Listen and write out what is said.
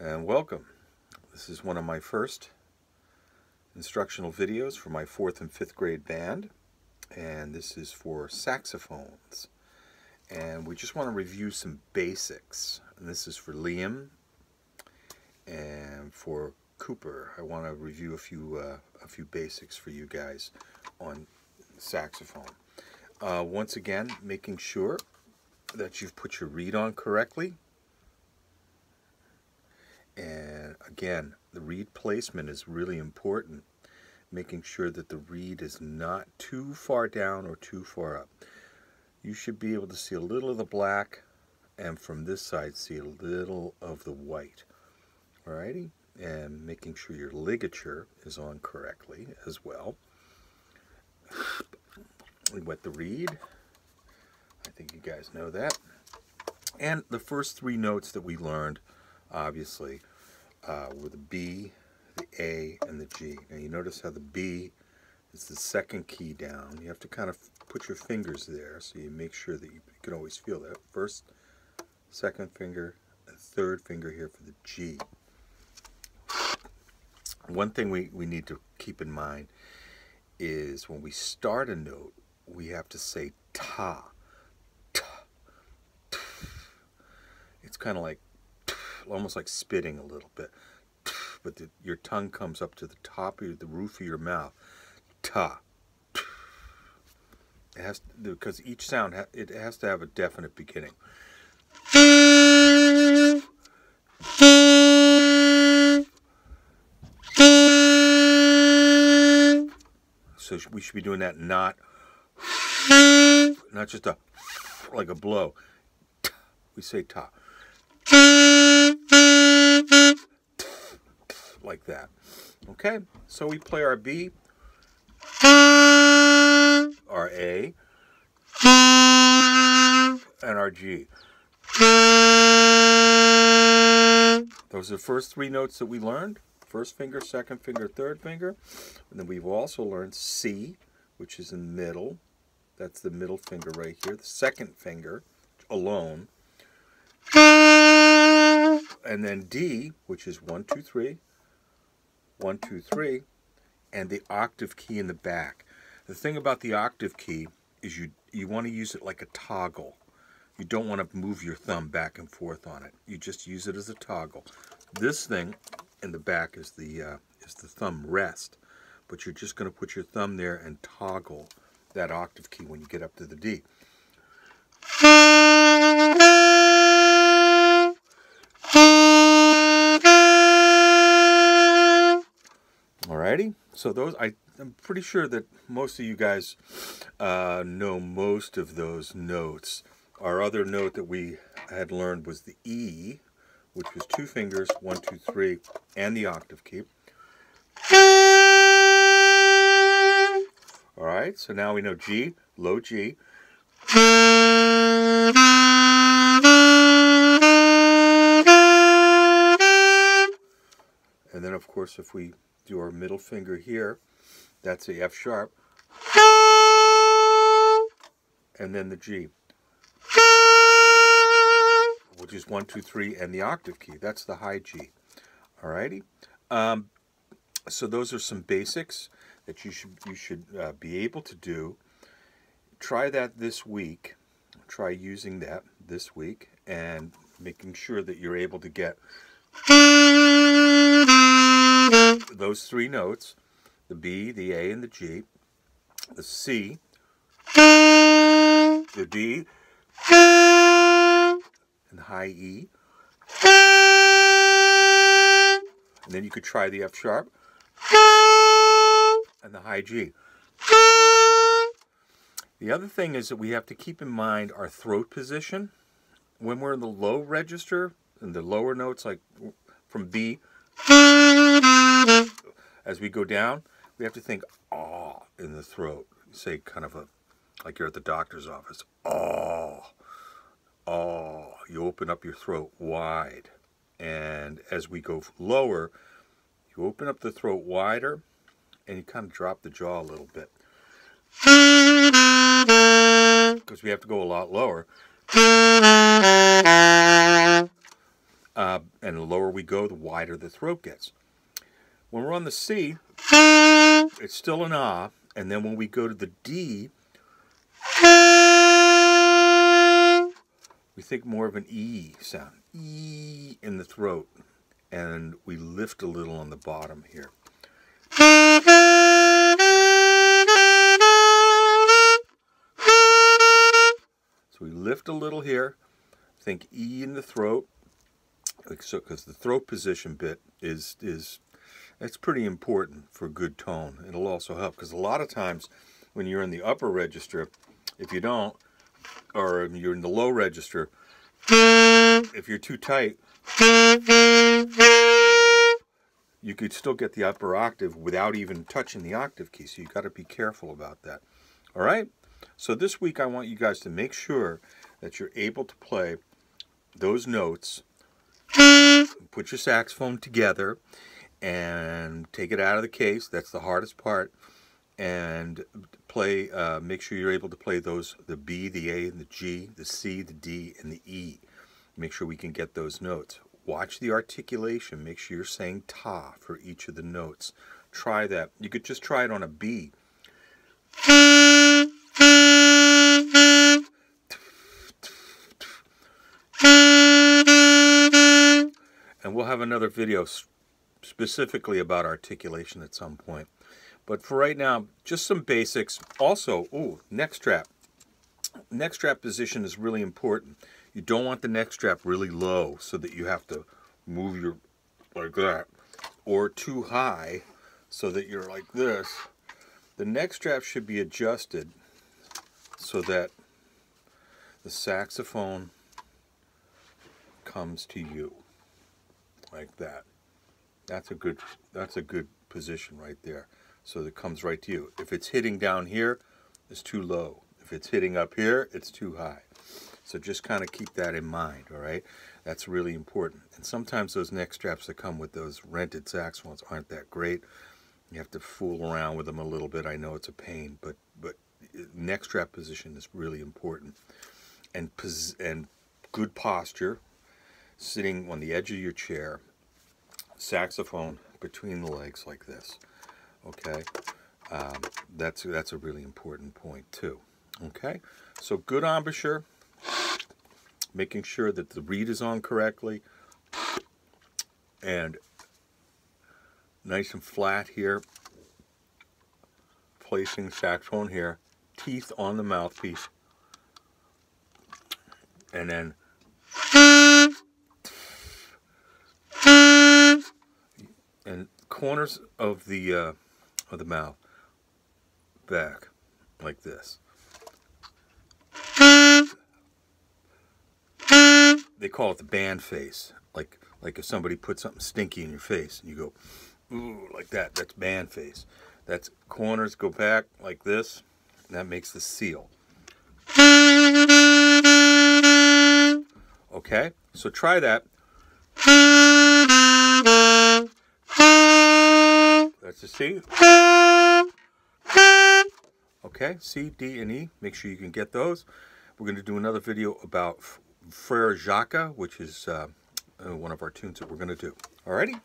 and welcome. This is one of my first instructional videos for my 4th and 5th grade band, and this is for saxophones. And we just want to review some basics. And this is for Liam and for Cooper. I want to review a few basics for you guys on saxophone. Once again, making sure that you've put your reed on correctly. And again, the reed placement is really important. Making sure that the reed is not too far down or too far up. You should be able to see a little of the black, and from this side see a little of the white. Alrighty? And making sure your ligature is on correctly as well. We wet the reed. I think you guys know that. And the first 3 notes that we learned, obviously, were the B, the A, and the G. Now you notice how the B is the second key down. You have to kind of put your fingers there so you make sure that you can always feel that. First, second finger, and third finger here for the G. One thing we need to keep in mind is when we start a note, we have to say ta. Ta. Ta. It's kind of like, almost like spitting a little bit. But your tongue comes up to the top of the roof of your mouth. Ta. It has to, because each sound it has to have a definite beginning. So we should be doing that, not just like a blow. We say ta. Like that. Okay, so we play our B, our A, and our G. Those are the first 3 notes that we learned. First finger, second finger, third finger. And then we've also learned C, which is in the middle. That's the middle finger right here. The second finger alone. And then D, which is 1, 2, 3. 1, 2, 3, and the octave key in the back. The thing about the octave key is you want to use it like a toggle. You don't want to move your thumb back and forth on it. You just use it as a toggle. This thing in the back is the thumb rest, but you're just going to put your thumb there and toggle that octave key when you get up to the D. Alrighty, so those I'm pretty sure that most of you guys know most of those notes. Our other note that we had learned was the E, which was 2 fingers, 1, 2, 3, and the octave key. Alright, so now we know G, low G. And then of course if we do our middle finger here, that's the F sharp, and then the G, which is 1, 2, 3, and the octave key. That's the high G. Alrighty. So those are some basics that you should be able to do. Try that this week. Try using that this week and making sure that you're able to get those 3 notes, the B, the A, and the G, the C, the D, and the high E, and then you could try the F sharp and the high G. The other thing is that we have to keep in mind our throat position. When we're in the low register, in the lower notes, like from B, as we go down, we have to think "ah" in the throat. Say kind of like you're at the doctor's office. "Ah, ah." You open up your throat wide, and as we go lower, you open up the throat wider, and you kind of drop the jaw a little bit because we have to go a lot lower. And the lower we go, the wider the throat gets. When we're on the C, it's still an ah, and then when we go to the D, we think more of an E sound. E in the throat. And we lift a little on the bottom here. So we lift a little here. Think E in the throat. So, because the throat position bit is it's pretty important for good tone. It'll also help, because a lot of times when you're in the upper register, if you don't, or you're in the low register, if you're too tight, you could still get the upper octave without even touching the octave key. So you've got to be careful about that. All right? So this week I want you guys to make sure that you're able to play those notes. Put your saxophone together and take it out of the case. That's the hardest part. And play. Make sure you're able to play those: the B, the A, and the G, the C, the D, and the E. Make sure we can get those notes. Watch the articulation. Make sure you're saying ta for each of the notes. Try that. You could just try it on a B. And we'll have another video specifically about articulation at some point. But for right now, just some basics. Also, neck strap. Neck strap position is really important. You don't want the neck strap really low so that you have to move your like that, or too high so that you're like this. The neck strap should be adjusted so that the saxophone comes to you like that. That's a good position right there. So that it comes right to you. If it's hitting down here, it's too low. If it's hitting up here, it's too high. So just kind of keep that in mind, all right? That's really important. And sometimes those neck straps that come with those rented saxophones aren't that great. You have to fool around with them a little bit. I know it's a pain, but neck strap position is really important. And good posture, sitting on the edge of your chair, saxophone between the legs like this. Okay, that's a really important point too. Okay, so good embouchure, making sure that the reed is on correctly, and nice and flat here. Placing saxophone here, teeth on the mouthpiece, and then corners of the mouth back like this. They call it the band face, like if somebody put something stinky in your face and you go ooh like that. That's band face. That's corners go back like this, and that makes the seal. Okay, so try that. That's a C. Okay, C, D, and E. Make sure you can get those. We're going to do another video about Frere Jacques, which is one of our tunes that we're going to do. Alrighty?